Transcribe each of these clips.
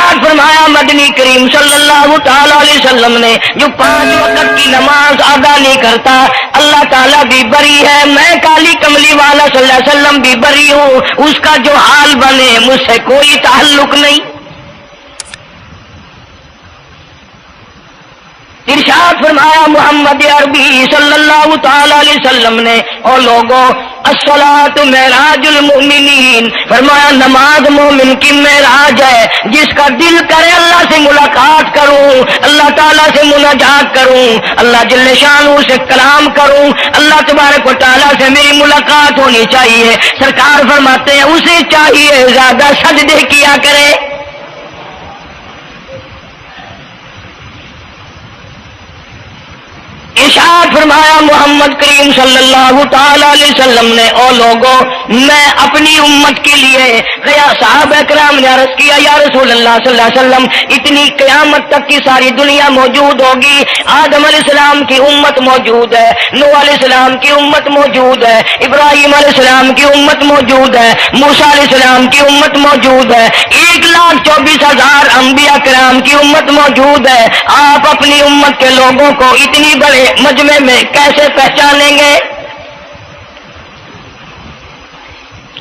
ارشاد فرمایا مدنی کریم صلی اللہ تعالی علیہ وسلم نے جو 5 وقت کی نماز ادا نہیں کرتا اللہ تعالیٰ بھی بری ہے، میں کالی کملی والا صلی اللہ علیہ وسلم بھی بری ہوں، اس کا جو حال بنے مجھ سے کوئی تعلق نہیں۔ ارشاد فرمایا محمد عربی صلی اللہ تعالی علیہ وسلم نے، اور لوگوں الصلاۃ معراج المؤمنین، فرمایا نماز مومن کی معراج ہے، جس کا دل کرے اللہ سے ملاقات کروں، اللہ تعالیٰ سے مناجات کروں، اللہ جل شانہ سے کلام کروں، اللہ تبارک و تعالیٰ سے میری ملاقات ہونی چاہیے۔ سرکار فرماتے ہیں اسے چاہیے زیادہ سجدے کیا کرے۔ ارشاد فرمایا محمد کریم صلی اللہ تعالی علیہ وسلم نے، او لوگوں میں اپنی امت کے لیے صحابہ کرام نے عرض کیا یا رسول اللہ صلی اللہ علیہ وسلم اتنی قیامت تک کی ساری دنیا موجود ہوگی، آدم علیہ السلام کی امت موجود ہے، نوح علیہ السلام کی امت موجود ہے، ابراہیم علیہ السلام کی امت موجود ہے، موسیٰ علیہ السلام کی امت موجود ہے، 1,24,000 انبیاء کرام کی امت موجود ہے، آپ اپنی امت کے لوگوں کو اتنی بڑے مجمع میں کیسے پہچانیں گے؟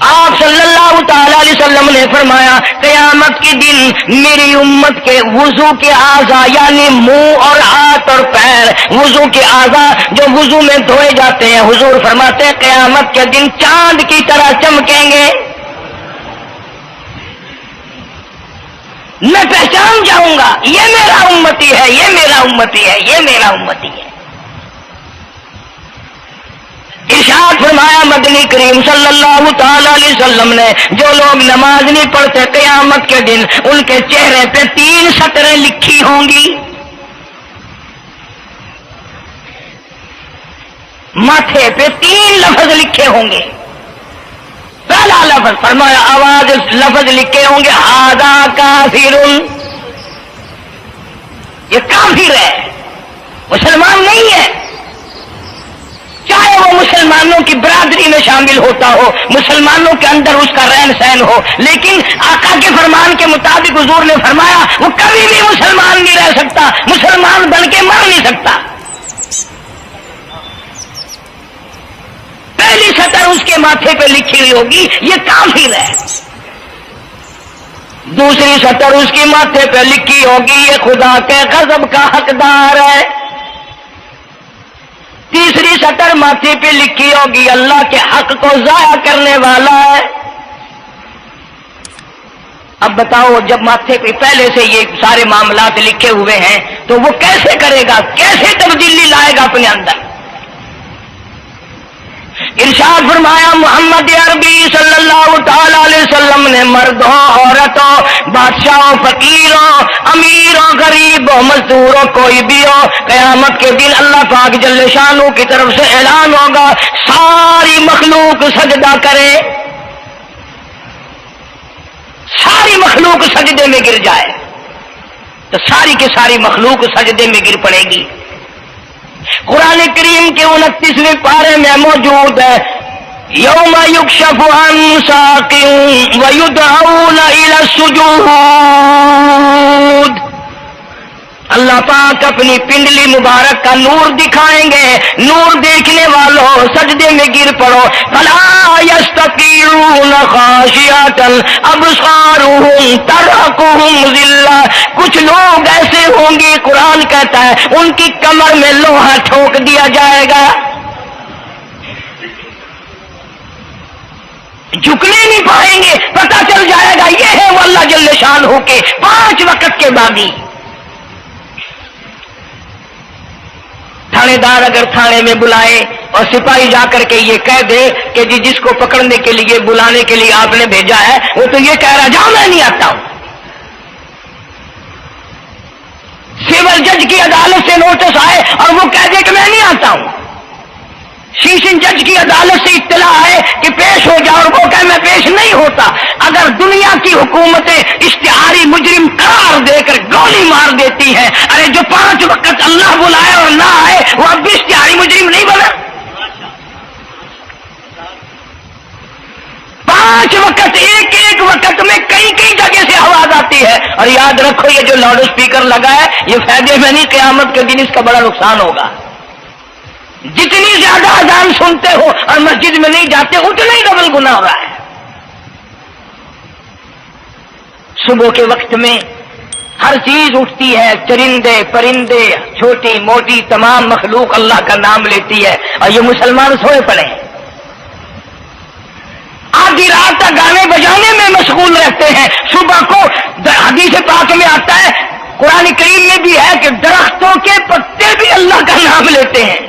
آپ صلی اللہ تعالی علیہ وسلم نے فرمایا قیامت کے دن میری امت کے وضو کے اعضاء یعنی منہ اور ہاتھ اور پیر، وضو کے اعضاء جو وضو میں دھوئے جاتے ہیں، حضور فرماتے ہیں قیامت کے دن چاند کی طرح چمکیں گے، میں پہچان جاؤں گا یہ میرا امتی ہے، یہ میرا امتی ہے، یہ میرا امتی ہے۔ ارشاد فرمایا مدنی کریم صلی اللہ تعالی علیہ وسلم نے جو لوگ نماز نہیں پڑھتے قیامت کے دن ان کے چہرے پہ 3 سطریں لکھی ہوں گی، ماتھے پہ 3 لفظ لکھے ہوں گے۔ پہلا لفظ فرمایا آواز لفظ لکھے ہوں گے ھذا کافر، یہ کافر ہے، مسلمان نہیں ہے، چاہے وہ مسلمانوں کی برادری میں شامل ہوتا ہو، مسلمانوں کے اندر اس کا رہن سہن ہو، لیکن آقا کے فرمان کے مطابق حضور نے فرمایا وہ کبھی بھی مسلمان نہیں رہ سکتا، مسلمان بن کے مر نہیں سکتا۔ پہلی سطر اس کے ماتھے پہ لکھی ہوئی ہوگی یہ کافر ہے، دوسری سطر اس کے ماتھے پہ لکھی ہوگی یہ خدا کے غضب کا حقدار ہے، تیسری سطر ماتھے پہ لکھی ہوگی اللہ کے حق کو ضائع کرنے والا ہے۔ اب بتاؤ جب ماتھے پہ پہلے سے یہ سارے معاملات لکھے ہوئے ہیں تو وہ کیسے کرے گا، کیسے تبدیلی لائے گا اپنے اندر؟ ارشاد فرمایا محمد عربی صلی اللہ تعالی علیہ وسلم نے مردوں عورتوں بادشاہوں فقیروں امیروں غریبوں مزدوروں کوئی بھی ہو قیامت کے دن اللہ پاک جل شانہ کی طرف سے اعلان ہوگا ساری مخلوق سجدہ کرے، ساری مخلوق سجدے میں گر جائے تو ساری کی ساری مخلوق سجدے میں گر پڑے گی۔ قرآن کریم کے 29ویں پارے میں موجود ہے یوم یکشف عن ساق ویدعون الی السجود، اللہ پاک اپنی پنڈلی مبارک کا نور دکھائیں گے، نور دیکھنے والوں سجدے میں گر پڑو، فلا یستطیعون خاشعۃ ابصارهم ترهقهم ذلہ، کچھ لوگ ایسے ہوں گے قرآن کہتا ہے ان کی کمر میں لوہا ٹھوک دیا جائے گا، جھکنے نہیں پائیں گے، پتہ چل جائے گا یہ ہے وہ اللہ جل شانہ کے 5 وقت کے باغی۔ تھانے دار اگر تھانے میں بلائے اور سپاہی جا کر کے یہ کہہ دے کہ جی جس کو پکڑنے کے لیے بلانے کے لیے آپ نے بھیجا ہے وہ تو یہ کہہ رہا جاؤ میں نہیں آتا ہوں، سول جج کی عدالت سے نوٹس آئے اور وہ کہہ دے کہ میں نہیں آتا ہوں، سیشن جج کی عدالت سے اطلاع ہے کہ پیش ہو جاؤ اور وہ کہے میں پیش نہیں ہوتا، اگر دنیا کی حکومتیں اشتہاری مجرم قرار دے کر گولی مار دیتی ہیں، ارے جو 5 وقت اللہ بلائے اور نہ آئے وہ اب بھی اشتہاری مجرم نہیں بنا؟ 5 وقت ایک وقت میں کئی جگہ سے آواز آتی ہے اور یاد رکھو یہ جو لاؤڈ اسپیکر لگا ہے یہ فائدے میں نہیں، قیامت کے دن اس کا بڑا نقصان ہوگا۔ جتنی زیادہ اذان سنتے ہو اور مسجد میں نہیں جاتے اتنا ہی ڈبل گناہ ہو رہا ہے۔ صبح کے وقت میں ہر چیز اٹھتی ہے، چرندے پرندے چھوٹی موٹی تمام مخلوق اللہ کا نام لیتی ہے، اور یہ مسلمان سوئے پڑے ہیں، آدھی رات تک گانے بجانے میں مشغول رہتے ہیں۔ صبح کو حدیث پاک میں آتا ہے، قرآن کریم میں بھی ہے کہ درختوں کے پتے بھی اللہ کا نام لیتے ہیں،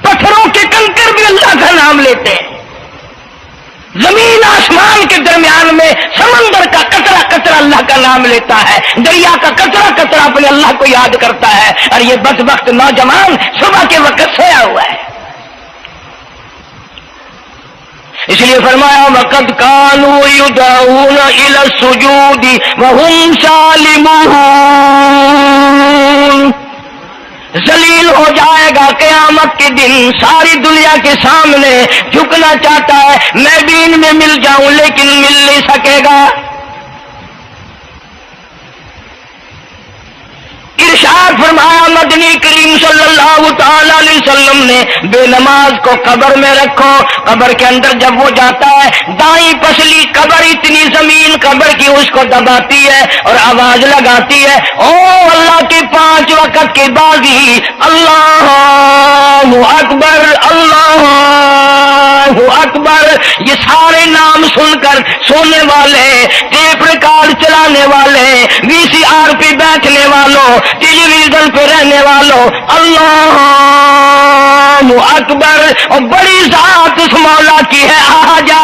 پتھروں کے کنکر بھی اللہ کا نام لیتے ہیں، زمین آسمان کے درمیان میں سمندر کا قطرہ قطرہ اللہ کا نام لیتا ہے، دریا کا قطرہ قطرہ اپنے اللہ کو یاد کرتا ہے، اور یہ بدبخت نوجوان صبح کے وقت سویا ہوا ہے۔ اس لیے فرمایا وَقَدْ كَانُوا يُدْعَوْنَ إِلَى السُّجُودِ وَهُمْ سَالِمُونَ، ذلیل ہو جائے گا قیامت کے دن، ساری دنیا کے سامنے جھکنا چاہتا ہے میں بھی ان میں مل جاؤں لیکن مل نہیں سکے گا۔ ارشاد فرمایا مدنی کریم صلی اللہ تعالی علیہ وسلم نے بے نماز کو قبر میں رکھو، قبر کے اندر جب وہ جاتا ہے دائیں پسلی قبر اتنی زمین قبر کی اس کو دباتی ہے اور آواز لگاتی ہے او اللہ کے 5 وقت کے بعد ہی اللہ اکبر اللہ اکبر، یہ سارے نام سن کر سونے والے، ٹیپ ریکارڈ چلانے والے، وی سی آر پہ بیٹھنے والوں، ٹیلی ویژن پہ رہنے والوں اللہ اکبر، اور بڑی ذات اس مولا کی ہے آ جا،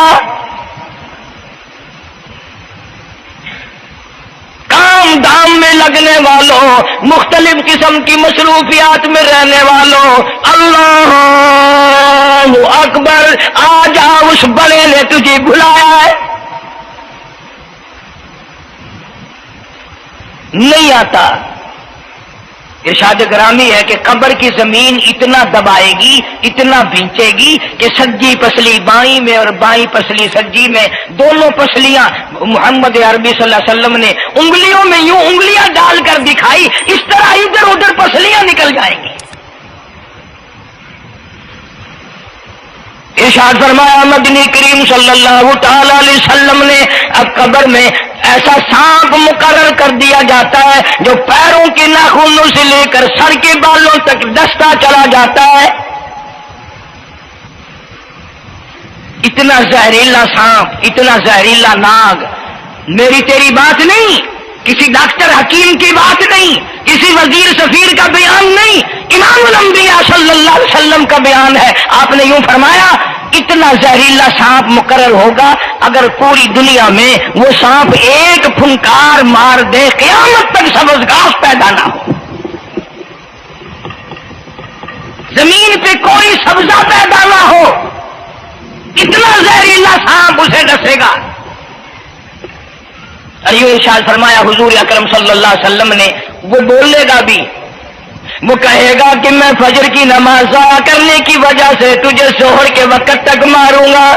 کام دام میں لگنے والوں، مختلف قسم کی مصروفیات میں رہنے والوں اللہ اکبر، آ جا اس بڑے نے تجھے بلایا ہے، نہیں آتا۔ ارشاد گرامی ہے کہ قبر کی زمین اتنا دبائے گی اتنا بھینچے گی کہ سجی پسلی بائیں میں اور بائیں پسلی سجی میں، دونوں پسلیاں محمد عربی صلی اللہ علیہ وسلم نے انگلیوں میں یوں انگلیاں ڈال کر دکھائی، اس طرح ادھر ادھر پسلیاں نکل جائیں گی۔ ارشاد فرمایا مدنی کریم صلی اللہ تعالی علیہ وسلم نے اب قبر میں ایسا سانپ مقرر کر دیا جاتا ہے جو پیروں کے ناخنوں سے لے کر سر کے بالوں تک ڈستا چلا جاتا ہے، اتنا زہریلا سانپ، اتنا زہریلا ناگ، میری تیری بات نہیں، کسی ڈاکٹر حکیم کی بات نہیں، کسی وزیر سفیر کا بیان نہیں، امام الانبیاء صلی اللہ علیہ وسلم کا بیان ہے۔ آپ نے یوں فرمایا اتنا زہریلا سانپ مقرر ہوگا اگر پوری دنیا میں وہ سانپ ایک پھنکار مار دے قیامت تک سبز گھاس پیدا نہ ہو، زمین پہ کوئی سبزہ پیدا نہ ہو، اتنا زہریلا سانپ اسے ڈسے گا۔ اور یہ ارشاد فرمایا حضور اکرم صلی اللہ علیہ وسلم نے، وہ بولے گا بھی، وہ کہے گا کہ میں فجر کی نماز ضائع کرنے کی وجہ سے تجھے ظہر کے وقت تک ماروں گا،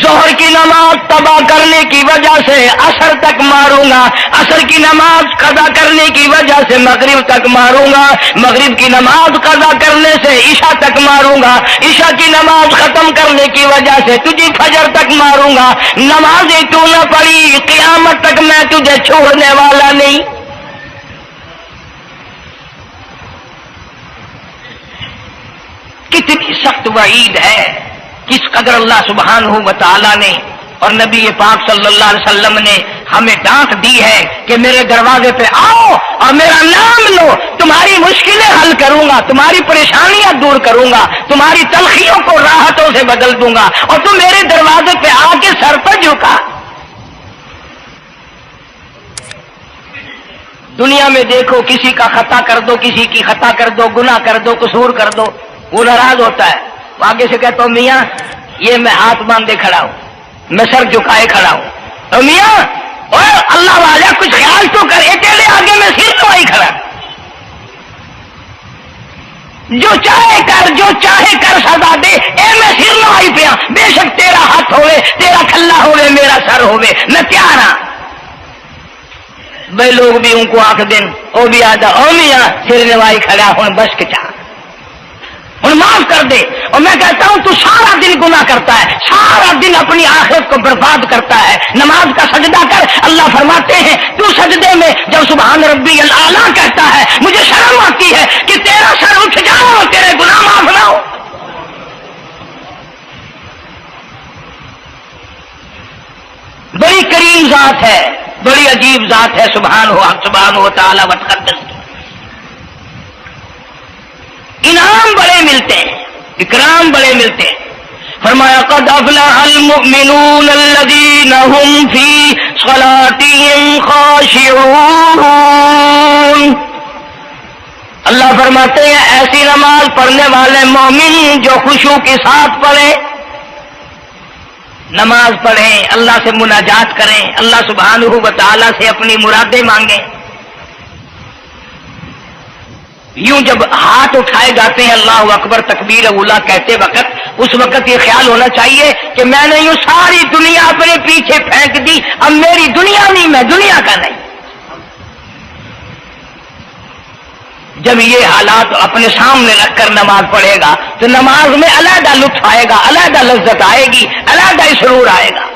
ظہر کی نماز تباہ کرنے کی وجہ سے عصر تک ماروں گا، عصر کی نماز قضا کرنے کی وجہ سے مغرب تک ماروں گا، مغرب کی نماز قضا کرنے سے عشاء تک ماروں گا، عشاء کی نماز ختم کرنے کی وجہ سے تجھے فجر تک ماروں گا، نمازیں تو نہ پڑھی قیامت تک میں تجھے چھوڑنے والا نہیں۔ کتنی سخت وعید ہے، کس قدر اللہ سبحانہ و تعالی نے اور نبی پاک صلی اللہ علیہ وسلم نے ہمیں ڈانٹ دی ہے کہ میرے دروازے پہ آؤ اور میرا نام لو، تمہاری مشکلیں حل کروں گا، تمہاری پریشانیاں دور کروں گا، تمہاری تلخیوں کو راحتوں سے بدل دوں گا، اور تم میرے دروازے پہ آ کے سر پر جھکا۔ دنیا میں دیکھو کسی کا خطا کر دو، کسی کی خطا کر دو، گناہ کر دو، قصور کر دو، وہ ناراض ہوتا ہے، آگے سے کہتا ہوں میاں یہ میں ہاتھ باندھے کھڑا ہوں، میں سر جھکائے کھڑا ہوں، تو میاں اور اللہ والا کچھ خیال تو کر، تیرے آگے میں سر نوائی کھڑا، جو چاہے کر، جو چاہے کر سزا دے، اے میں سر نوائی پہ بے شک تیرا ہاتھ ہوئے، تیرا کھلا ہوئے، میرا سر ہوئے میں تیار ہاں بھائی لوگ بھی ان کو آخ دن وہ بھی آدھا او میاں سر نوائی کھڑا ہوں بس کے چاہ ہوں معاف کر دے. اور میں کہتا ہوں تو سارا دن گناہ کرتا ہے, سارا دن اپنی آخرت کو برباد کرتا ہے. نماز کا سجدہ کر. اللہ فرماتے ہیں تو سجدے میں جب سبحان ربی الاعلیٰ کہتا ہے مجھے شرم آتی ہے کہ تیرا سر اٹھ جاؤ اور تیرے گناہ معاف نہ ہو. بڑی کریم ذات ہے, بڑی عجیب ذات ہے سبحانہ و تعالی وتقدس. انعام بڑے ملتے ہیں, اکرام بڑے ملتے ہیں. فرمایا قد افلح المؤمنون الذين هم في صلاتهم خاشعون. اللہ فرماتے ہیں ایسی نماز پڑھنے والے مومن جو خشوع کے ساتھ پڑھیں, نماز پڑھیں, اللہ سے مناجات کریں, اللہ سبحانہ و تعالی سے اپنی مرادیں مانگیں. یوں جب ہاتھ اٹھائے جاتے ہیں اللہ اکبر تکبیر اولا کہتے وقت, اس وقت یہ خیال ہونا چاہیے کہ میں نے یوں ساری دنیا اپنے پیچھے پھینک دی, اب میری دنیا نہیں, میں دنیا کا نہیں. جب یہ حالات اپنے سامنے رکھ کر نماز پڑھے گا تو نماز میں علیحدہ لطف آئے گا, علیحدہ لذت آئے گی, علیحدہ سرور آئے گا.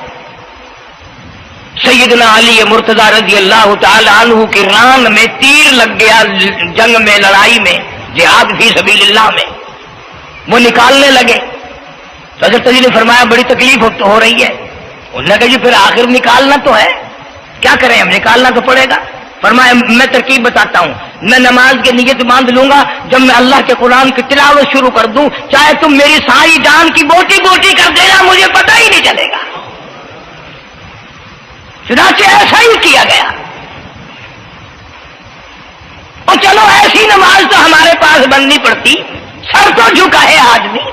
سیدنا علی مرتضی رضی اللہ تعالی عنہ کی ران میں تیر لگ گیا جنگ میں, لڑائی میں, جہاد فی سبیل اللہ میں. وہ نکالنے لگے تو حضرت علی نے فرمایا بڑی تکلیف ہو رہی ہے. انہوں نے کہا جی پھر آخر نکالنا تو ہے, کیا کریں ہم, نکالنا تو پڑے گا. فرمایا میں ترکیب بتاتا ہوں, میں نماز کی نیت باندھ لوں گا, جب میں اللہ کے قرآن کی تلاوت شروع کر دوں چاہے تم میری ساری جان کی بوٹی بوٹی کر دینا مجھے پتہ ہی نہیں چلے گا. چنانچہ ایسا ہی کیا گیا. اور چلو ایسی نماز تو ہمارے پاس بننی پڑتی, سر تو جھکا ہے آدمی.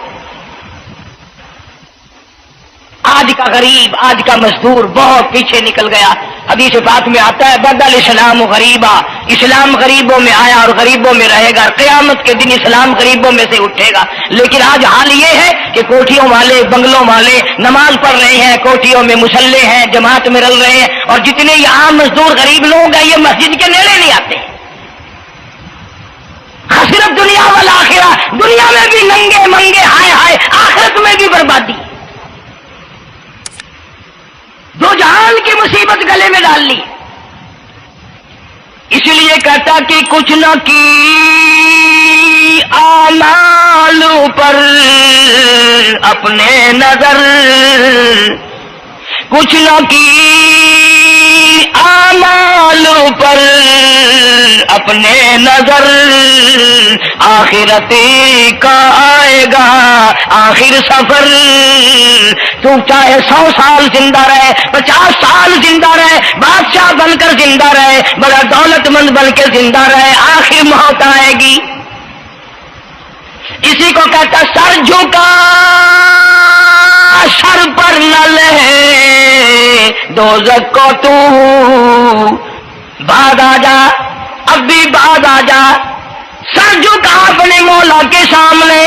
آج کا غریب, آج کا مزدور بہت پیچھے نکل گیا. حدیث پاک میں آتا ہے بدل اسلام غریبا, اسلام غریبوں میں آیا اور غریبوں میں رہے گا, قیامت کے دن اسلام غریبوں میں سے اٹھے گا. لیکن آج حال یہ ہے کہ کوٹھیوں والے بنگلوں والے نماز پڑھ رہے ہیں, کوٹھیوں میں مصلے ہیں, جماعت میں رل رہے ہیں, اور جتنے یہ عام مزدور غریب لوگ ہیں یہ مسجد کے نیڑے نہیں آتے. خسرت دنیا والآخرہ, دنیا میں بھی ننگے منگے ہائے ہائے, آخرت میں بھی بربادی. دو جہان کی مصیبت گلے میں ڈال لی. اس لیے کہتا کہ کچھ نہ کی اعمال پر اپنے نظر, کچھ نہ کی اعمال پر اپنے نظر, آخرت کا آئے گا آخر سفر. تو چاہے 100 سال زندہ رہے, 50 سال زندہ رہے, بادشاہ بن کر زندہ رہے, بڑا دولت مند بن کے زندہ رہے, آخر موت آئے گی. اسی کو کہتا سر جھکا سر پر نہ لے دوزخ کو تو, بعد آ جا, اب بھی بعد آ جا. سر جھکا اپنے مولا کے سامنے.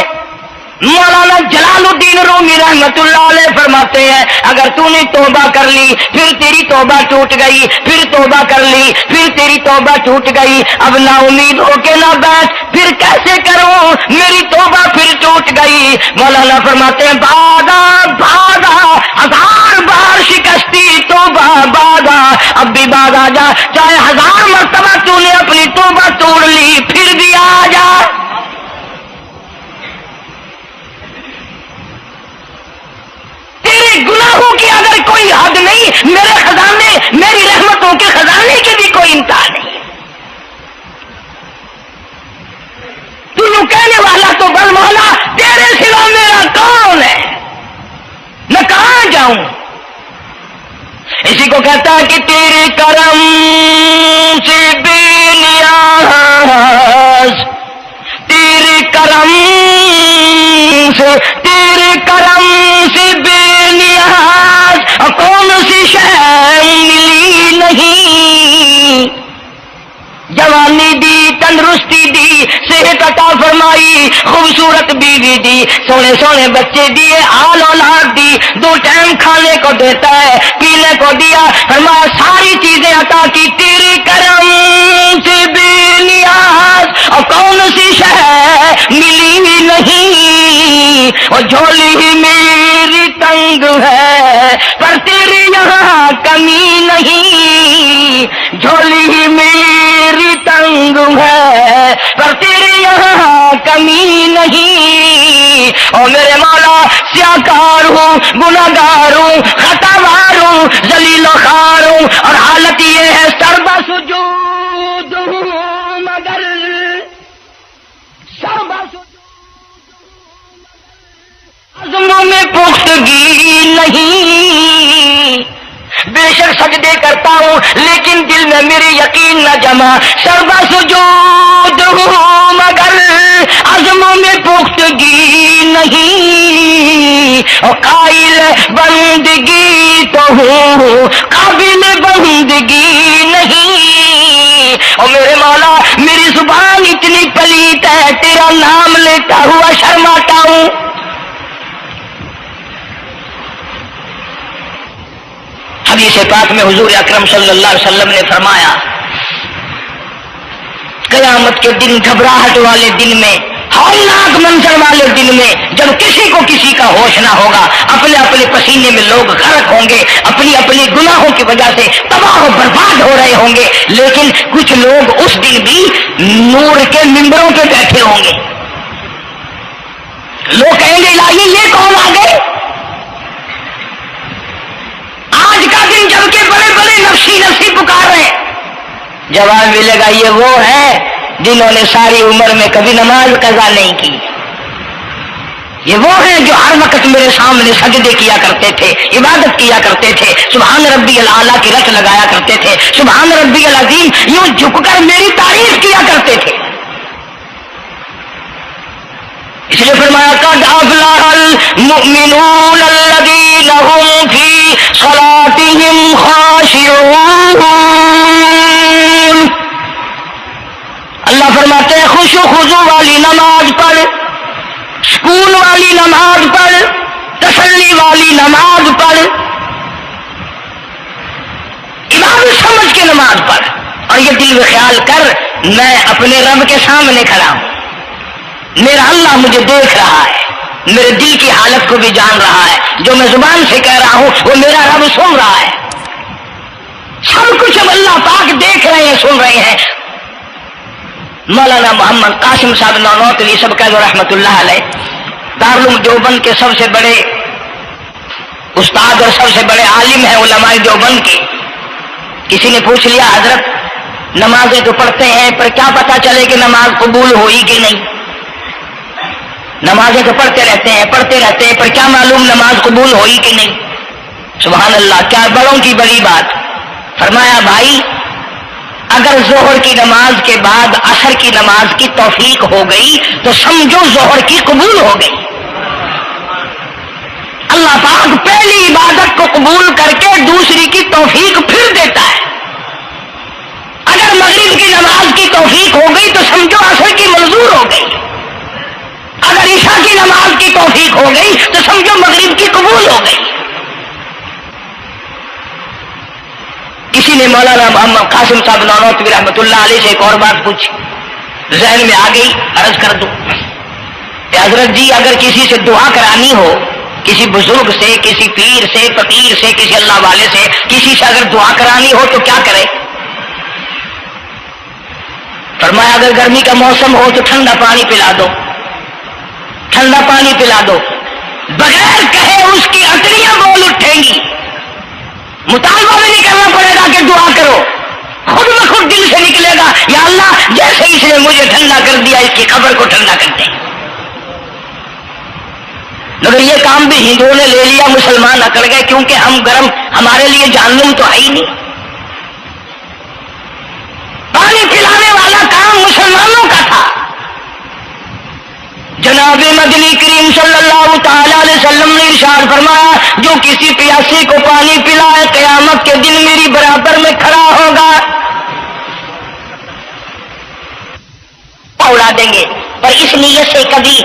مولانا جلال الدین رومی رحمت اللہ علیہ فرماتے ہیں اگر تو نے توبہ کر لی پھر تیری توبہ ٹوٹ گئی, پھر توبہ کر لی پھر تیری توبہ ٹوٹ گئی, اب نا امید ہو کے نہ بیٹھ, پھر کیسے کروں میری توبہ پھر ٹوٹ گئی. مولانا فرماتے ہیں بادا بادا 1000 بار شکستی توبہ بادا, اب بھی بعد آ جا, چاہے 1000 مرتبہ تو نے اپنی توبہ توڑ لی پھر بھی آ جا. تیرے گناہوں کی اگر کوئی حد نہیں, میرے خزانے, میری رحمتوں کے خزانے کی بھی کوئی انتہا نہیں. تو یوں کہنے والا تو بل مولا تیرے سوا میرا کون ہے, میں کہاں جاؤں. اسی کو کہتا ہے کہ تیرے کرم سے بے نیاز, تیرے کرم سے, تیرے کرم سے بے نیاز, کون سی شے ملی نہیں. جوانی دی, تندرستی دی, صحت عطا فرمائی فرمائی، خوبصورت بیوی دی، سونے سونے بچے دیے، آل اولاد دی، 2 ٹائم کھانے کو دیتا ہے، پینے کو دیا، فرمایا ساری چیزیں عطا کی، تیری کرم سے بے نیاز اور کون سی شے ملی نہیں، اور جھولی ہی میری تنگ ہے پر تیری یہاں کمی نہیں، جھولی ہی میری تنگ ہے پر تیری یہاں کمی نہیں، اور میرے مولا سیاکار ہوں، گناہگار ہوں، خطاوار ہوں، ذلیل و خوار ہوں، اور حالت یہ ہے سربا سجود ہوں مگر سربا عزموں میں پختگی نہیں، بے شک سجدے کرتا ہوں لیکن دل میں میرے یقین نہ جمع، سربا سجود ہوں مگر عزموں میں پختگی نہیں، اور قائل بندگی تو ہوں قابل بندگی نہیں، اور میرے مولا میری زبان اتنی پلیت ہے تیرا نام لیتا ہوا شرماتا ہوں۔ حدیث پاک میں حضور اکرم صلی اللہ علیہ وسلم نے فرمایا قیامت کے دن، گھبراہٹ والے دن میں، ہولناک منظر والے دن میں، جب کسی کو کسی کا ہوش نہ ہوگا، اپنے اپنے پسینے میں لوگ غرق ہوں گے، اپنی اپنی گناہوں کی وجہ سے تباہ و برباد ہو رہے ہوں گے، لیکن کچھ لوگ اس دن بھی نور کے ممبروں پہ بیٹھے ہوں گے، لوگ کہیں گے الہی یہ کون آ گئے؟ آج کا دن جب کہ بڑے بڑے نفسی نفسی پکار رہے ہیں، جواب ملے گا یہ وہ ہے جنہوں نے ساری عمر میں کبھی نماز قضا نہیں کی، یہ وہ ہیں جو ہر وقت میرے سامنے سجدے کیا کرتے تھے، عبادت کیا کرتے تھے، سبحان ربی الاعلیٰ کی رٹ لگایا کرتے تھے، سبحان ربی العظیم یوں جھک کر میری تعریف کیا کرتے تھے۔ اس لیے فرمایا قد افلح المؤمنون الذین هم فی صلاتهم خاشعون، اللہ فرماتے ہیں خوش و خضوع والی نماز پڑھ، سکون والی نماز پڑھ، تسلی والی نماز پڑھ، عبادت سمجھ کے نماز پڑھ، اور یہ دل میں خیال کر میں اپنے رب کے سامنے کھڑا ہوں، میرا اللہ مجھے دیکھ رہا ہے، میرے دل کی حالت کو بھی جان رہا ہے، جو میں زبان سے کہہ رہا ہوں وہ میرا رب سن رہا ہے، سب کچھ اب اللہ پاک دیکھ رہے ہیں، سن رہے ہیں۔ مولانا محمد قاسم صاحب نانوتوی سب کا رحمت اللہ علیہ دارالعلوم دیوبند کے سب سے بڑے استاد اور سب سے بڑے عالم ہیں علماء دیوبند کے، کسی نے پوچھ لیا حضرت نمازیں تو پڑھتے ہیں پر کیا پتا چلے کہ نماز قبول ہوئی کہ نہیں؟ نمازیں تو پڑھتے رہتے ہیں پر کیا معلوم نماز قبول ہوئی کہ نہیں؟ سبحان اللہ، کیا بڑوں کی بڑی بات۔ فرمایا بھائی اگر ظہر کی نماز کے بعد عصر کی نماز کی توفیق ہو گئی تو سمجھو ظہر کی قبول ہو گئی۔ اللہ پاک پہلی عبادت کو قبول کر کے دوسری کی توفیق پھر دیتا ہے۔ اگر مغرب کی نماز کی توفیق ہو گئی تو سمجھو عصر کی منظور ہو گئی، اگر عشاء کی نماز کی توفیق ہو گئی تو سمجھو مغرب کی قبول ہو گئی۔ کسی نے مولانا محمد قاسم صاحب نانوتوی رحمۃ اللہ علیہ سے ایک اور بات پوچھی، ذہن میں آ گئی، عرض کر دوں کہ حضرت جی اگر کسی سے دعا کرانی ہو، کسی بزرگ سے، کسی پیر سے، فقیر سے، کسی اللہ والے سے، کسی سے اگر دعا کرانی ہو تو کیا کرے؟ فرمایا اگر گرمی کا موسم ہو تو ٹھنڈا پانی پلا دو، ٹھنڈا پانی پلا دو، بغیر کہے اس کی اٹریاں بول اٹھیں گی، مطالبہ بھی نہیں کرنا پڑے گا کہ دعا کرو، خود بخود دل سے نکلے گا یا اللہ جیسے اس نے مجھے ٹھنڈا کر دیا اس کی قبر کو ٹھنڈا کر دے۔ مگر یہ کام بھی ہندوؤں نے لے لیا، مسلمان اکڑ گئے کیونکہ ہم گرم، ہمارے لیے جہنم تو ہے ہی نہیں۔ پانی پلانے والا کام مسلمانوں کا تھا۔ جناب مدنی کریم صلی اللہ تعالی علیہ وسلم نے ارشاد فرمایا جو کسی پیاسے کو پانی پلائے قیامت کے دن میری برابر میں کھڑا ہوگا۔ اڑا دیں گے، پر اس نیت سے کبھی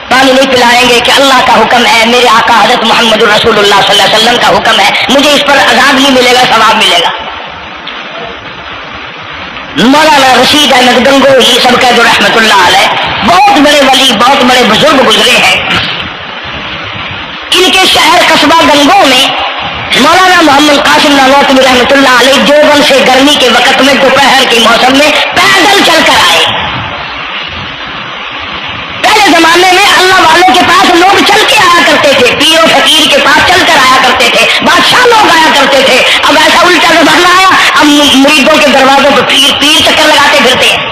پانی نہیں پلائیں گے کہ اللہ کا حکم ہے، میرے آقا حضرت محمد رسول اللہ صلی اللہ علیہ وسلم کا حکم ہے، مجھے اس پر عذاب نہیں ملے گا، ثواب ملے گا۔ مولانا رشید احمد گنگوہی سب کہہ دو رحمت اللہ علیہ، بہت بڑے ولی، بہت بڑے بزرگ گزرے ہیں۔ ان کے شہر قصبہ گنگو میں مولانا محمد قاسم نانوتوی رحمۃ اللہ علیہ دیوبند سے گرمی کے وقت میں دوپہر کے موسم میں پیدل چل کر آئے۔ پہلے زمانے میں اللہ والوں کے پاس لوگ چل کے آیا کرتے تھے، پیر و فقیر کے پاس چل کر آیا کرتے تھے، بادشاہ لوگ آیا کرتے تھے۔ اب ایسا الٹا زمانہ آیا، اب مریدوں کے دروازوں پہ پیر چکر لگاتے پھرتے ہیں،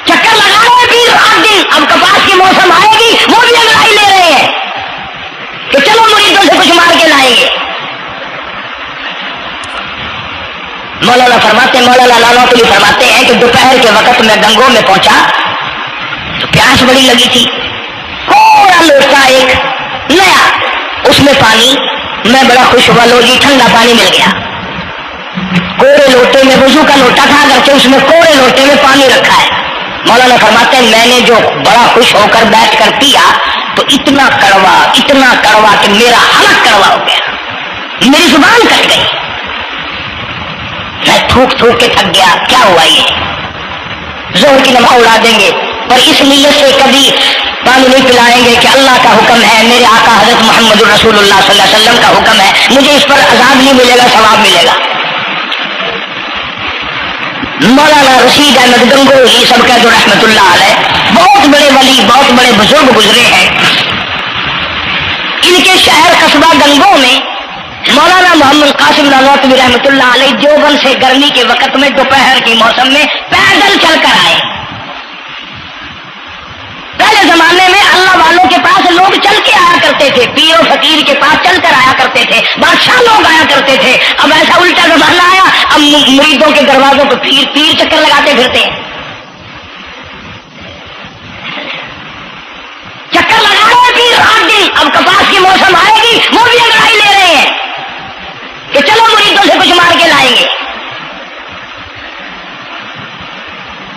چکر لگا رہے ہیں پیر رات دن۔ اب کپاس کی موسم آئے گی، وہ بھی انگڑائی لے رہے ہیں کہ چلو مریدوں سے کچھ مار کے لائیں گے۔ مولانا نانوتوی فرماتے ہیں کہ دوپہر کے وقت میں گنگو میں پہنچا تو پیاس بڑی لگی تھی، تھوڑا لوٹا ایک نیا، اس میں پانی، میں بڑا خوش ہوا، لو جی ٹھنڈا پانی مل گیا۔ کوڑے لوٹے میں، وضو کا لوٹا تھا اگرچہ اس میں کوڑے لوٹے میں پانی رکھا ہے۔ مولانا فرماتے ہیں میں نے جو بڑا خوش ہو کر بیٹھ کر پیا تو اتنا کڑوا کہ میرا حلق کڑوا ہو گیا، میری زبان کٹ گئی، میں تھوک کے تھک گیا۔ کیا ہوا؟ یہ زہر کی نماز اڑا دیں گے، پر اس نیت سے کبھی پانی نہیں پلائیں گے کہ اللہ کا حکم ہے، میرے آقا حضرت محمد رسول اللہ صلی اللہ علیہ وسلم کا حکم ہے، مجھے اس پر عذاب نہیں ملے گا، ثواب ملے گا۔ مولانا رشید احمد گنگوہی سب کہہ دو رحمت اللہ علیہ، بہت بڑے ولی، بہت بڑے بزرگ گزرے ہیں۔ ان کے شہر قصبہ گنگو میں مولانا محمد قاسم نانوتوی رحمۃ اللہ علیہ دیوبند سے گرمی کے وقت میں دوپہر کے موسم میں پیدل چل کر آئے۔ پہلے زمانے میں اللہ والوں کے پاس لوگ چل کے آیا کرتے تھے، پیر و فقیر کے پاس چل کر آیا کرتے تھے، بادشاہ لوگ آیا کرتے تھے۔ اب ایسا الٹا زمانہ آیا، اب مریدوں کے دروازوں پہ پیر چکر لگاتے پھرتے ہیں، چکر لگا رہے ہیں پیر رات دن۔ اب کپاس کی موسم آئے گی، وہ بھی انگڑائی لے رہے ہیں کہ چلو مریدوں سے کچھ مار کے لائیں گے۔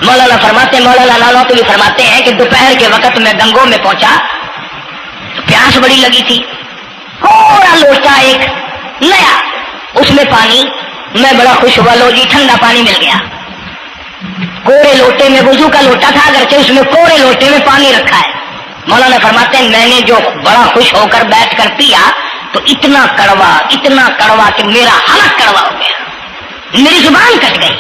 مولانا نانوتوی فرماتے ہیں کہ دوپہر کے وقت میں گنگو میں پہنچا تو پیاس بڑی لگی تھی، تھوڑا لوٹا ایک نیا، اس میں پانی، میں بڑا خوش ہوا، لو جی ٹھنڈا پانی مل گیا۔ کوڑے لوٹے میں، وضو کا لوٹا تھا اگرچہ اس میں کوڑے لوٹے میں پانی رکھا ہے۔ مولانا فرماتے ہیں میں نے جو بڑا خوش ہو کر بیٹھ کر پیا تو اتنا کڑوا کہ میرا حلق کڑوا ہو گیا، میری زبان کٹ گئی،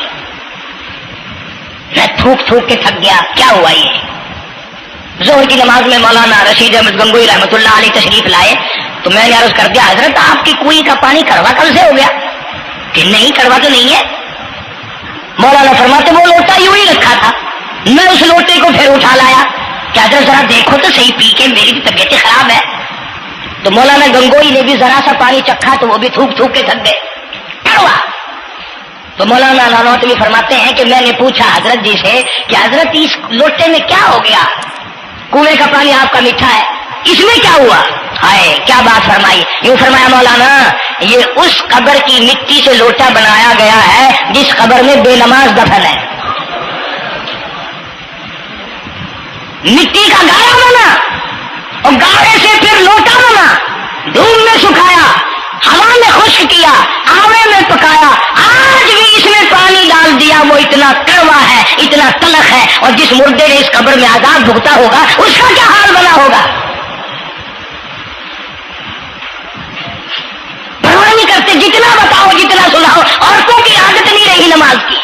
میں تھوک کے تھک گیا۔ کیا ہوا؟ یہ ظہر کی نماز میں مولانا رشید احمد گنگوہی رحمۃ اللہ علیہ تشریف لائے تو میں نے عرض کر دیا حضرت آپ کی کنویں کا پانی کڑوا کل سے ہو گیا؟ کہ نہیں، کڑوا تو نہیں ہے۔ مولانا فرماتے وہ لوٹا یوں ہی رکھا تھا، میں اس لوٹے کو پھر اٹھا لایا کہ حضرت ذرا دیکھو تو صحیح، پی کے میری بھی طبیعت خراب ہے۔ تو مولانا گنگوہی نے بھی ذرا سا پانی چکھا تو وہ بھی تھوک کے تھک گئے، کڑوا۔ تو مولانا نانوتوی فرماتے ہیں کہ میں نے پوچھا حضرت جی سے کہ حضرت اس لوٹے میں کیا ہو گیا؟ کنویں کا پانی آپ کا میٹھا ہے، اس میں کیا ہوا؟ ہائے کیا بات فرمائی! یوں فرمایا مولانا یہ اس قبر کی مٹی سے لوٹا بنایا گیا ہے جس قبر میں بے نماز دفن ہے، مٹی کا گاڑا بنا اور گاڑے سے پھر لوٹا بنا، دھوپ میں سکھایا، ہوا میں خشک کیا، آوے میں پکایا، آج بھی اس میں پانی ڈال دیا، وہ اتنا کڑوا ہے، اتنا تلخ ہے، اور جس مردے نے اس قبر میں عذاب بھگتا ہوگا اس کا کیا حال بنا ہوگا؟ پرواہ نہیں کرتے، جتنا بتاؤ جتنا سناؤ، عورتوں کی عادت نہیں رہی نماز کی۔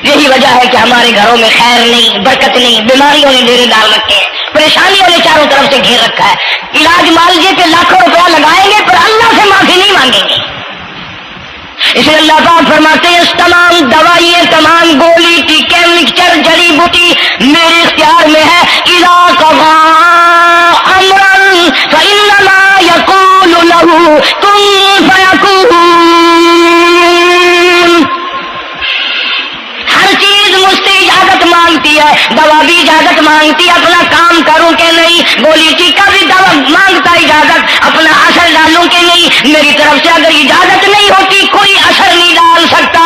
یہی وجہ ہے کہ ہمارے گھروں میں خیر نہیں، برکت نہیں، بیماریوں نے ڈیرے ڈال رکھے ہیں، پریشانیوں نے چاروں طرف سے گھیر رکھا ہے۔ علاج معالجے پہ لاکھوں روپیہ لگائیں گے پر اللہ سے معافی نہیں مانگیں گے۔ اس لیے اللہ پاک فرماتے ہیں اس تمام دوائیں، تمام گولی ٹیکے مکسچر جڑی بوٹی میرے اختیار میں ہے۔ اذا قضى امرا فانما يقول له كن فيكون۔ ہر چیز مجھ سے اجازت مانگتی ہے، دوا بھی اجازت مانگتی ہے اپنا کام کروں کہ نہیں، گولی ٹیکا بھی دوا مانگتا اجازت اپنا اثر ڈالوں کہ نہیں۔ میری طرف سے اگر اجازت نہیں ہوتی کوئی اثر نہیں ڈال سکتا۔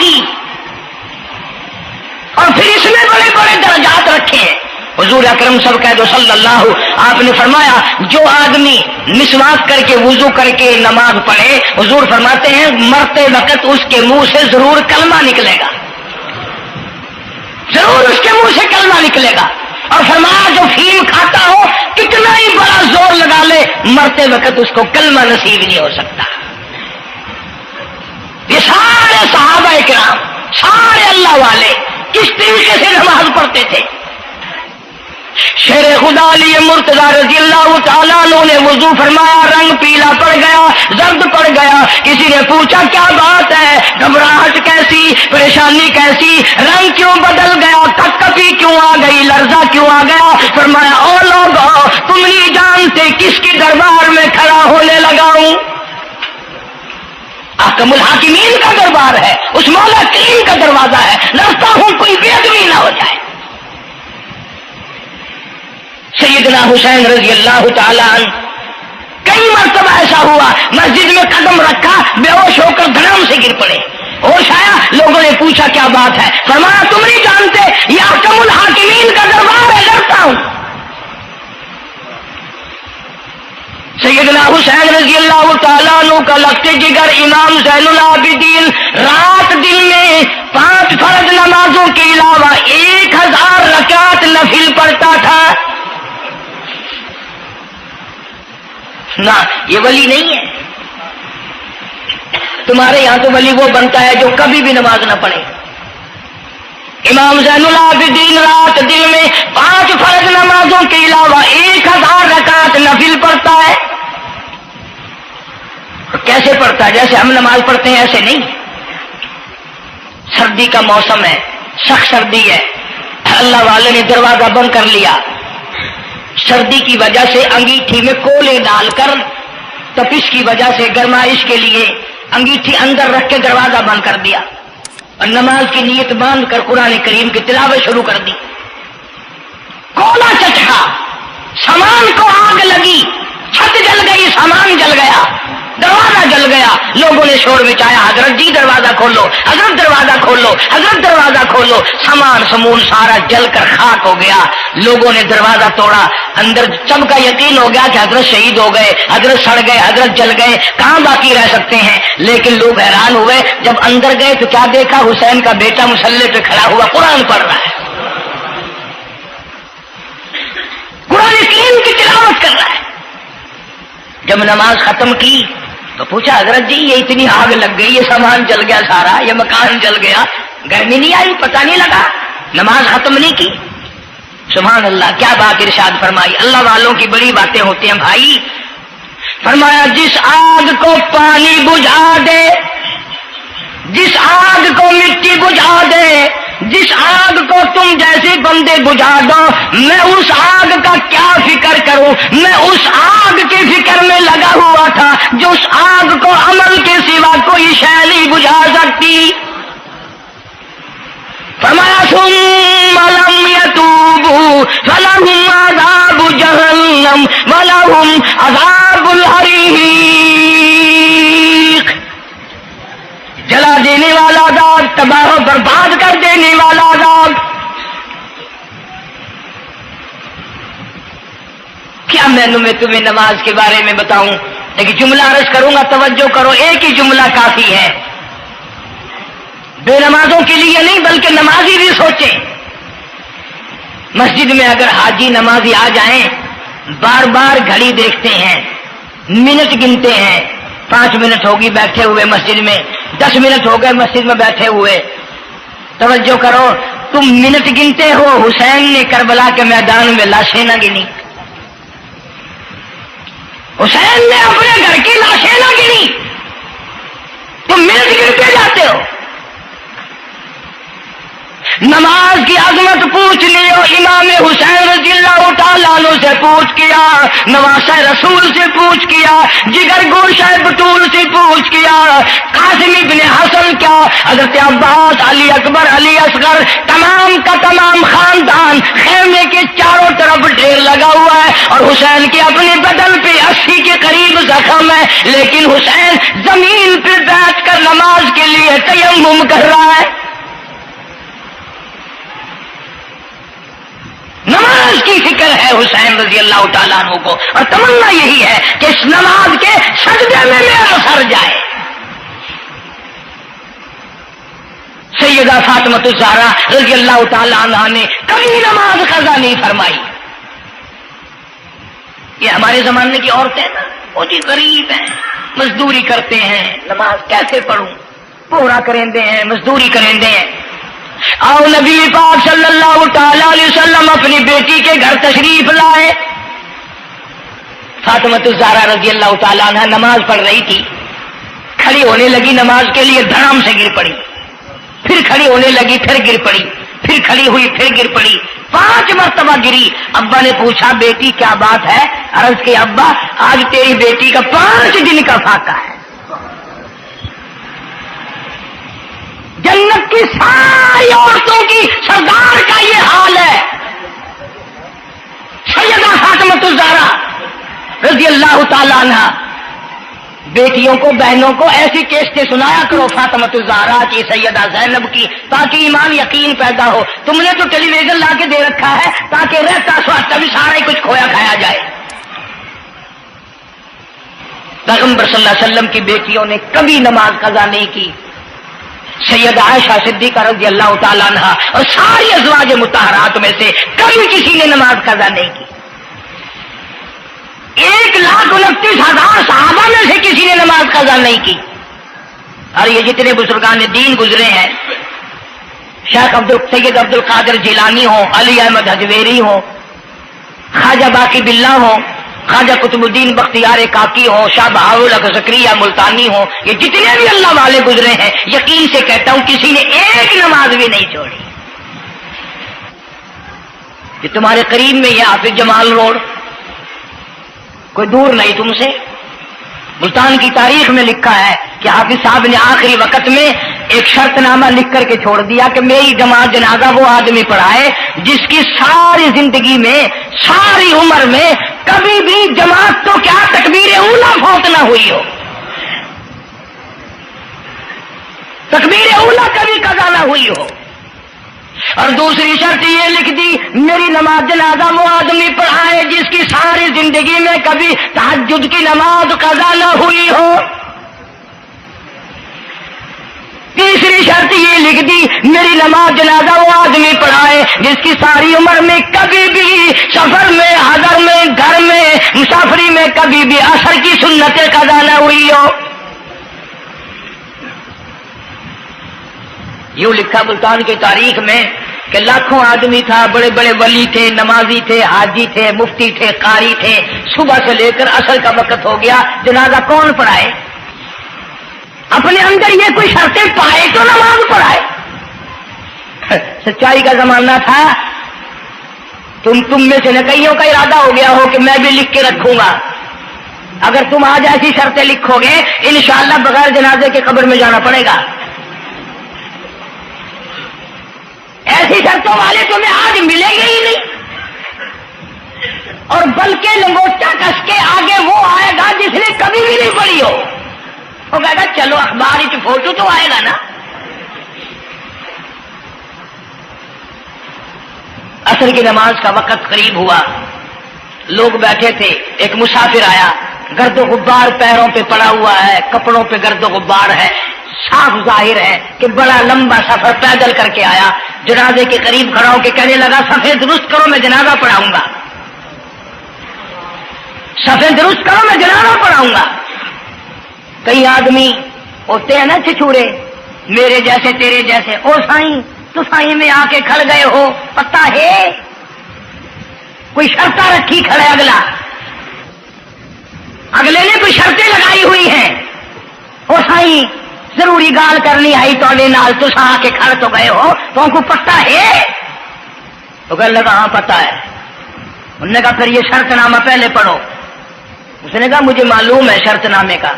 گی، اور پھر اس میں بڑے بڑے درجات رکھے ہیں۔ حضور اکرم صلی اللہ آپ نے فرمایا جو آدمی مسواک کر کے وضو کر کے نماز پڑھے، حضور فرماتے ہیں مرتے وقت اس کے منہ سے ضرور کلمہ نکلے گا، ضرور اس کے منہ سے کلمہ نکلے گا۔ اور فرمایا جو فیم کھاتا ہو کتنا ہی بڑا زور لگا لے، مرتے وقت اس کو کلمہ نصیب نہیں ہو سکتا۔ یہ سارے صحابہ کرام، سارے اللہ والے کس طریقے سے نماز پڑھتے تھے۔ شیر خدا علی مرتضی رضی اللہ تعالیٰ عنہ نے وضو فرمایا، رنگ پیلا پڑ گیا، زرد پڑ گیا۔ کسی نے پوچھا کیا بات ہے، گھبراہٹ کیسی، پریشانی کیسی، رنگ کیوں بدل گیا، کپکپی کیوں آ گئی، لرزہ کیوں آ گیا؟ فرمایا او لوگو تم نہیں جانتے کس کے دربار میں کھڑا ہونے لگا ہوں۔ احکم الحاکمین کا دربار ہے، اس مولا کریم کا دروازہ ہے، ڈرتا ہوں کوئی بے ادبی نہ ہو جائے۔ سیدنا حسین رضی اللہ تعالیٰ عنہ کئی مرتبہ ایسا ہوا مسجد میں قدم رکھا، بے ہوش ہو کر دھڑام سے گر پڑے، ہوش آیا، لوگوں نے پوچھا کیا بات ہے؟ فرمایا تم نہیں جانتے یہ احکم الحاکمین کا دربار ہے، ڈرتا ہوں۔ سیدنا حسین رضی اللہ تعالیٰ عنہ کا لخت جگر امام زین العابدین رات دن میں 5 فرض نمازوں کے علاوہ 1000 رکعت نفل پڑھتا تھا۔ نہ یہ ولی نہیں ہے، تمہارے یہاں تو ولی وہ بنتا ہے جو کبھی بھی نماز نہ پڑھے۔ امام زین العابدین رات دن میں 5 فرض نمازوں کے علاوہ 1000 رکعت نفل پڑھتا ہے۔ کیسے پڑھتا ہے؟ جیسے ہم نماز پڑھتے ہیں ایسے نہیں۔ سردی کا موسم ہے، سخت سردی ہے، اللہ والے نے دروازہ بند کر لیا، سردی کی وجہ سے انگیٹھی میں کولے ڈال کر، تپش کی وجہ سے گرمائش کے لیے انگیٹھی اندر رکھ کے دروازہ بند کر دیا، اور نماز کی نیت باندھ کر قرآن کریم کی تلاوت شروع کر دی۔ کولا چٹکا، سامان کو آگ لگی، چھت جل گئی، سامان جل گیا، دروازہ جل گیا، لوگوں نے شور مچایا، حضرت جی دروازہ کھولو، حضرت دروازہ کھولو، حضرت دروازہ کھولو۔ سامان سمون سارا جل کر خاک ہو گیا، لوگوں نے دروازہ توڑا، اندر سب کا یقین ہو گیا کہ حضرت شہید ہو گئے، حضرت سڑ گئے، حضرت جل گئے، کہاں باقی رہ سکتے ہیں۔ لیکن لوگ حیران ہوئے، جب اندر گئے تو کیا دیکھا؟ حسین کا بیٹا مصلی پہ کھڑا ہوا قرآن پڑھ رہا ہے، قرآن کریم کی تلاوت کر رہا ہے۔ جب نماز ختم کی تو پوچھا حضرت جی یہ اتنی آگ لگ گئی، یہ سامان جل گیا سارا، یہ مکان جل گیا، گرمی نہیں آئی، پتہ نہیں لگا، نماز ختم نہیں کی؟ سبحان اللہ، کیا بات ارشاد فرمائی۔ اللہ والوں کی بڑی باتیں ہوتی ہیں بھائی۔ فرمایا جس آگ کو پانی بجھا دے، جس آگ کو مٹی بجھا دے، جس آگ کو تم جیسے بندے بجھا دو، میں اس آگ کا کیا فکر کروں؟ میں اس آگ کی فکر میں لگا ہوا تھا جو اس آگ کو عمل کے سوا کوئی شے نہیں بجھا سکتی۔ فرمایا ثم لم يتوبوا فلهم عذاب جہنم ولهم عذاب الحریق، جلا دینے والا عذاب، تباہ و برباد کر دینے والا عذاب۔ کیا میں تمہیں نماز کے بارے میں بتاؤں، لیکن جملہ عرض کروں گا، توجہ کرو، ایک ہی جملہ کافی ہے، بے نمازوں کے لیے نہیں بلکہ نمازی بھی سوچیں۔ مسجد میں اگر حاجی نمازی آ جائیں، بار بار گھڑی دیکھتے ہیں، منٹ گنتے ہیں، 5 منٹ ہوگی بیٹھے ہوئے مسجد میں، 10 منٹ ہو گئے مسجد میں بیٹھے ہوئے۔ توجہ کرو، تم منٹ گنتے ہو، حسین نے کربلا کے میدان میں لاشیں نہ گنی، حسین نے اپنے گھر کی لاشیں نہ گنی، تم منٹ گنتے جاتے ہو۔ نماز کی عظمت پوچھ لیو، امام حسین رضی اللہ تعالیٰ عنہ سے پوچھ کیا، نواسہ رسول سے پوچھ کیا، جگر گوشہ بطول سے پوچھ کیا، قاسم ابن حسن کیا، حضرت عباس، علی اکبر، علی اصغر تمام کا تمام خاندان خیمے کے چاروں طرف ڈھیر لگا ہوا ہے، اور حسین کے اپنے بدن پہ 80 کے قریب زخم ہے، لیکن حسین زمین پہ بیٹھ کر نماز کے لیے تیمم کر رہا ہے۔ نماز کی فکر ہے حسین رضی اللہ تعالیٰ عنہ کو، اور تمنا یہی ہے کہ اس نماز کے سجدے میں میرا سر جائے۔ سیدہ فاطمہ الزہرا رضی اللہ تعالیٰ عنہ نے کبھی نماز قضا نہیں فرمائی۔ یہ ہمارے زمانے کی عورتیں نا وہ جی غریب ہیں، مزدوری کرتے ہیں، نماز کیسے پڑھوں، پورا کریں دے ہیں، مزدوری کریں دے ہیں۔ آؤ نبی پاک صلی اللہ تعالی علیہ وسلم اپنی بیٹی کے گھر تشریف لائے۔ فاطمہ الزہرا رضی اللہ تعالیٰ عنہ نماز پڑھ رہی تھی، کھڑی ہونے لگی نماز کے لیے، دھڑام سے گر پڑی، پھر کھڑی ہونے لگی، پھر گر پڑی، پھر کھڑی ہوئی، پھر گر پڑی، 5 مرتبہ گری۔ ابا نے پوچھا بیٹی کیا بات ہے؟ عرض کی ابا آج تیری بیٹی کا 5 دن کا فاقہ ہے۔ جنت کی ساری عورتوں کی سردار کا یہ حال ہے۔ سیدہ فاطمہ الزہرا رضی اللہ تعالیٰ عنہ، بیٹیوں کو بہنوں کو ایسی کیسٹیں سنایا کرو فاطمہ الزہرا کی، سیدہ زینب کی، تاکہ ایمان یقین پیدا ہو۔ تم نے تو ٹیلی ویژن لا کے دے رکھا ہے تاکہ رہتا سوچتا بھی سارا ہی کچھ کھویا کھایا جائے۔ پیغمبر صلی اللہ علیہ وسلم کی بیٹیوں نے کبھی نماز قضا نہیں کی۔ سیدہ عائشہ صدیقہ رضی اللہ تعالیٰ عنہ اور ساری ازواج مطہرات میں سے کبھی کسی نے نماز قضا نہیں کی۔ 1,29,000 صحابہ میں سے کسی نے نماز قضا نہیں کی۔ اور یہ جتنے بزرگان دین گزرے ہیں، شیخ سید عبد القادر جیلانی ہوں، علی احمد حجویری ہوں، خواجہ باقی باللہ ہوں، خواجہ قطب الدین بختیار کاکی ہوں، شاہ بہاول زکریا ملتانی ہوں، یہ جتنے بھی اللہ والے گزرے ہیں، یقین سے کہتا ہوں کسی نے ایک نماز بھی نہیں چھوڑی۔ کہ تمہارے قریب میں یہ حافظ جمال روڈ کوئی دور نہیں تم سے، ملتان کی تاریخ میں لکھا ہے کہ حافظ صاحب نے آخری وقت میں ایک شرط نامہ لکھ کر کے چھوڑ دیا کہ میری جماعت جنازہ وہ آدمی پڑھائے جس کی ساری زندگی میں، ساری عمر میں کبھی بھی جماعت تو کیا تکبیر اولا فوت نہ ہوئی ہو، تکبیر اولا کبھی قضا نہ ہوئی ہو۔ اور دوسری شرط یہ لکھ دی میری نماز جنازہ وہ آدمی پڑھائے جس کی ساری زندگی میں کبھی تہجد کی نماز قضا نہ ہوئی ہو۔ تیسری شرط یہ لکھ دی میری نماز جنازہ وہ آدمی پڑھائے جس کی ساری عمر میں کبھی بھی سفر میں، حضر میں، گھر میں، مسافری میں کبھی بھی عصر کی سنتیں قضا نہ ہوئی ہو۔ یوں لکھا ملتان کی تاریخ میں کہ لاکھوں آدمی تھا، بڑے بڑے ولی تھے، نمازی تھے، حاجی تھے، مفتی تھے، قاری تھے، صبح سے لے کر عصر کا وقت ہو گیا، جنازہ کون پڑھائے؟ اپنے اندر یہ کوئی شرطیں پائے تو نماز پڑھائے۔ سچائی کا زمانہ تھا، تم میں سے نہ کئیوں کا ارادہ ہو گیا ہو کہ میں بھی لکھ کے رکھوں گا، اگر تم آج ایسی شرطیں لکھو گے انشاءاللہ بغیر جنازے کے قبر میں جانا پڑے گا۔ ایسی شرطوں والے تمہیں آج ملیں گے ہی نہیں، اور بلکہ لنگوٹا کس کے آگے وہ آئے گا جس نے کبھی بھی نہیں پڑھی ہو، وہ کہے گا چلو اخبار کی فوٹو تو آئے گا نا۔ عصر کی نماز کا وقت قریب ہوا، لوگ بیٹھے تھے، ایک مسافر آیا، گرد و غبار پیروں پہ پڑا ہوا ہے، کپڑوں پہ گرد و غبار ہے، صاف ظاہر ہے کہ بڑا لمبا سفر پیدل کر کے آیا۔ جنازے کے قریب کھڑا ہو کے کہنے لگا صفیں درست کرو میں جنازہ پڑھاؤں گا، صفیں درست کرو میں جنازہ پڑھاؤں گا۔ کئی آدمی ہوتے ہیں نا چھچورے، میرے جیسے تیرے جیسے، او سائیں تو سائیں میں آ کے کھڑ گئے ہو، پتہ ہے کوئی شرطیں رکھی کھڑے، اگلے نے کوئی شرطیں لگائی ہوئی ہیں، او سائیں ضروری گال کرنی آئی توڑے نال تو آ کے کھڑ تو گئے ہو، تو ان کو پتہ ہے؟ تو کہنے لگا ہاں پتہ ہے۔ انہوں نے کہا پھر یہ شرط نامہ پہلے پڑھو۔ اس نے کہا مجھے معلوم ہے شرط نامے کا۔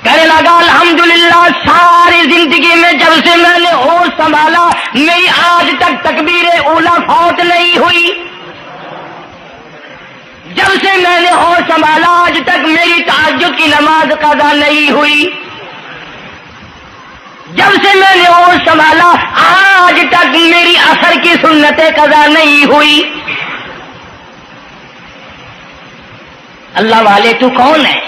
کہنے لگا الحمدللہ ساری زندگی میں جب سے میں نے ہوش سنبھالا میری آج تک تکبیر اولا فوت نہیں ہوئی، جب سے میں نے ہوش سنبھالا آج تک میری تہجد کی نماز قضا نہیں ہوئی، جب سے میں نے ہوش سنبھالا آج تک میری عصر کی سنتیں قضا نہیں ہوئی۔ اللہ والے تو کون ہے؟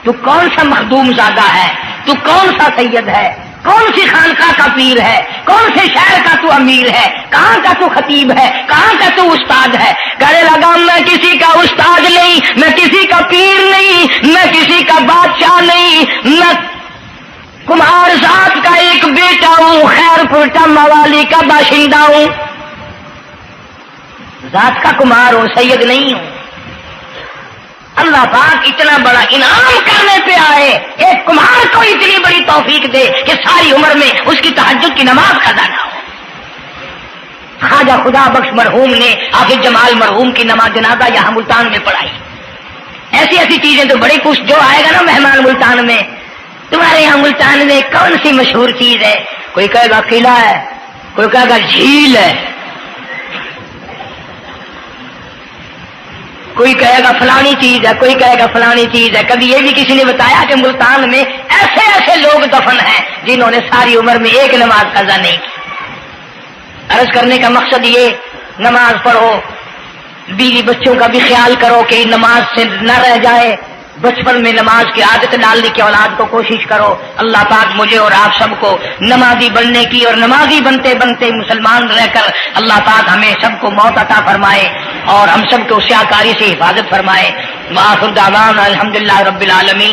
تو کون سا مخدوم زادہ ہے؟ تو کون سا سید ہے؟ کون سی خانقاہ کا پیر ہے؟ کون سے شہر کا تو امیر ہے؟ کہاں کا تو خطیب ہے؟ کہاں کا تو استاد ہے؟ کہنے لگا میں کسی کا استاد نہیں، میں کسی کا پیر نہیں، میں کسی کا بادشاہ نہیں، میں کمہار ذات کا ایک بیٹا ہوں، خیر پورٹا موالی کا باشندہ ہوں، ذات کا کمہار ہوں، سید نہیں ہوں۔ اللہ پاک اتنا بڑا انعام کرنے پہ آئے، ایک کمہار کو اتنی بڑی توفیق دے کہ ساری عمر میں اس کی تہجد کی نماز قضا نہ ہو۔ خواجہ خدا بخش مرحوم نے حافظ جمال مرحوم کی نماز جنازہ یہاں ملتان میں پڑھائی۔ ایسی ایسی چیزیں تو بڑی کچھ، جو آئے گا نا مہمان ملتان میں، تمہارے یہاں ملتان میں کون سی مشہور چیز ہے؟ کوئی کہے گا قلعہ ہے، کوئی کہے گا جھیل ہے، کوئی کہے گا فلانی چیز ہے، کوئی کہے گا فلانی چیز ہے۔ کبھی یہ بھی کسی نے بتایا کہ ملتان میں ایسے ایسے لوگ دفن ہیں جنہوں نے ساری عمر میں ایک نماز قضا نہیں کی۔ عرض کرنے کا مقصد یہ، نماز پڑھو، بیوی بچوں کا بھی خیال کرو کہ نماز سے نہ رہ جائے، بچپن میں نماز کی عادت ڈالنے کی اولاد کو کوشش کرو۔ اللہ پاک مجھے اور آپ سب کو نمازی بننے کی اور نمازی بنتے بنتے مسلمان رہ کر اللہ پاک ہمیں سب کو موت عطا فرمائے اور ہم سب کو سیاکاری سے حفاظت فرمائے۔ وآخر دعوانا الحمدللہ رب العالمین۔